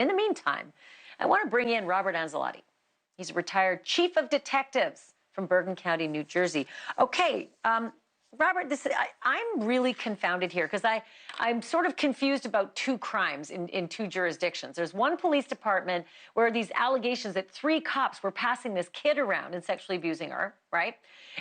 In the meantime, I want to bring in Robert Anzilotti. He's a retired chief of detectives from Bergen County, New Jersey. Okay, Robert, I'm really confounded here because I'm sort of confused about two crimes in two jurisdictions. There's one police department where these allegations that 3 cops were passing this kid around and sexually abusing her, right?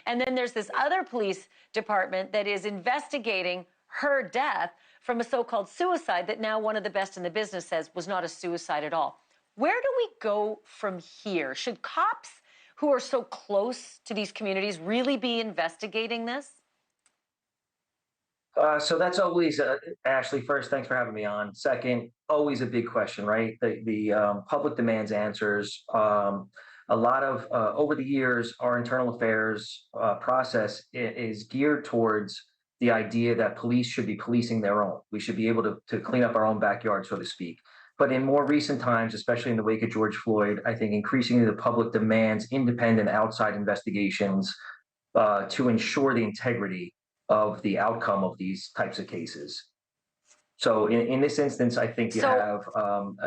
And then there's this other police department that is investigating her death from a so-called suicide that now one of the best in the business says was not a suicide at all. Where do we go from here? Should cops who are so close to these communities really be investigating this? So that's always, Ashley, first, thanks for having me on. Second, always a big question, right? The public demands answers. A lot of, over the years, our internal affairs process is geared towards the idea that police should be policing their own. We should be able to clean up our own backyard, so to speak. But in more recent times, especially in the wake of George Floyd, I think increasingly the public demands independent outside investigations to ensure the integrity of the outcome of these types of cases. So in this instance, I think you have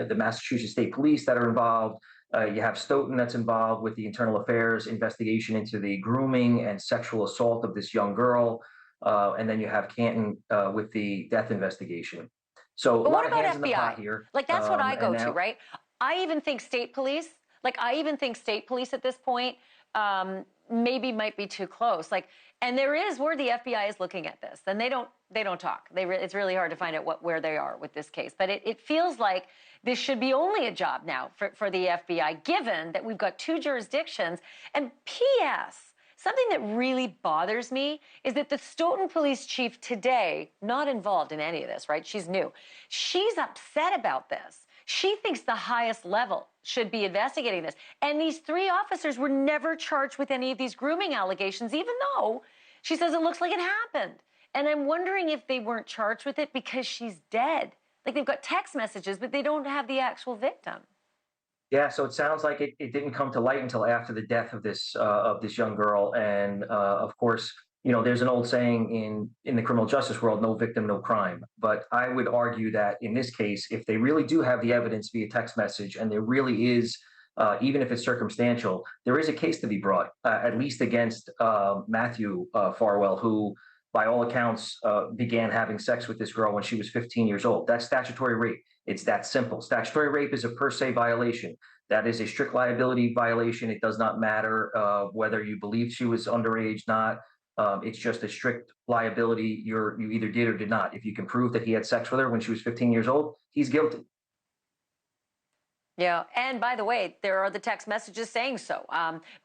the Massachusetts State Police that are involved. You have Stoughton that's involved with the internal affairs investigation into the grooming and sexual assault of this young girl. And then you have Canton with the death investigation. So a lot of hands in the pot here. Like, that's what I go to, right? I even think state police, at this point, maybe might be too close. Like, and there is where the FBI is looking at this, and they don't talk. It's really hard to find out where they are with this case. But it feels like this should be only a job now for the FBI, given that we've got 2 jurisdictions. And P.S., something that really bothers me is that the Stoughton police chief today, not involved in any of this, right? She's new. She's upset about this. She thinks the highest level should be investigating this. And these 3 officers were never charged with any of these grooming allegations, even though she says it looks like it happened. And I'm wondering if they weren't charged with it because she's dead. Like, they've got text messages, but they don't have the actual victim. Yeah, so it sounds like it didn't come to light until after the death of this young girl, and of course, there's an old saying in the criminal justice world: "No victim, no crime." But I would argue that in this case, if they really do have the evidence via text message, and there really is, even if it's circumstantial, there is a case to be brought, at least against Matthew Farwell, who, by all accounts, began having sex with this girl when she was 15 years old. That's statutory rape. It's that simple. Statutory rape is a per se violation. That is a strict liability violation. It does not matter whether you believe she was underage, not. It's just a strict liability. You either did or did not. If you can prove that he had sex with her when she was 15 years old, he's guilty. Yeah, and by the way, there are the text messages saying so.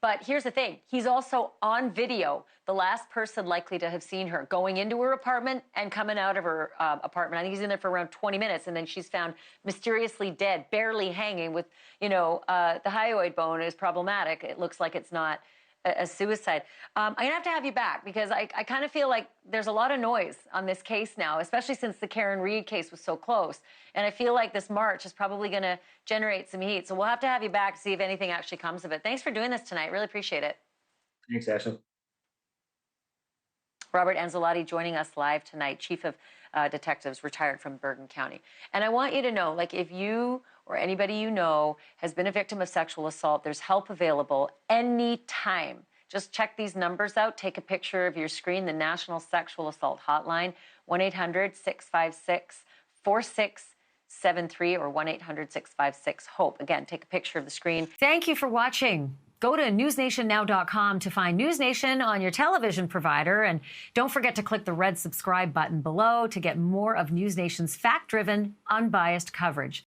But here's the thing. He's also on video, the last person likely to have seen her going into her apartment and coming out of her apartment. I think he's in there for around 20 minutes, and then she's found mysteriously dead, barely hanging with, the hyoid bone is problematic. It looks like it's not a suicide. I'm going to have you back because I kind of feel like there's a lot of noise on this case now, especially since the Karen Reed case was so close. And I feel like this march is probably going to generate some heat. So we'll have to have you back to see if anything actually comes of it. Thanks for doing this tonight. Really appreciate it. Thanks, Ashley. Robert Anzilotti joining us live tonight, chief of detectives, retired from Bergen County. And I want you to know, like, if you or anybody you know has been a victim of sexual assault, there's help available anytime. Just check these numbers out. Take a picture of your screen, the National Sexual Assault Hotline, 1-800-656-4673 or 1-800-656-HOPE. Again, take a picture of the screen. Thank you for watching. Go to newsnationnow.com to find NewsNation on your television provider. And don't forget to click the red subscribe button below to get more of NewsNation's fact-driven, unbiased coverage.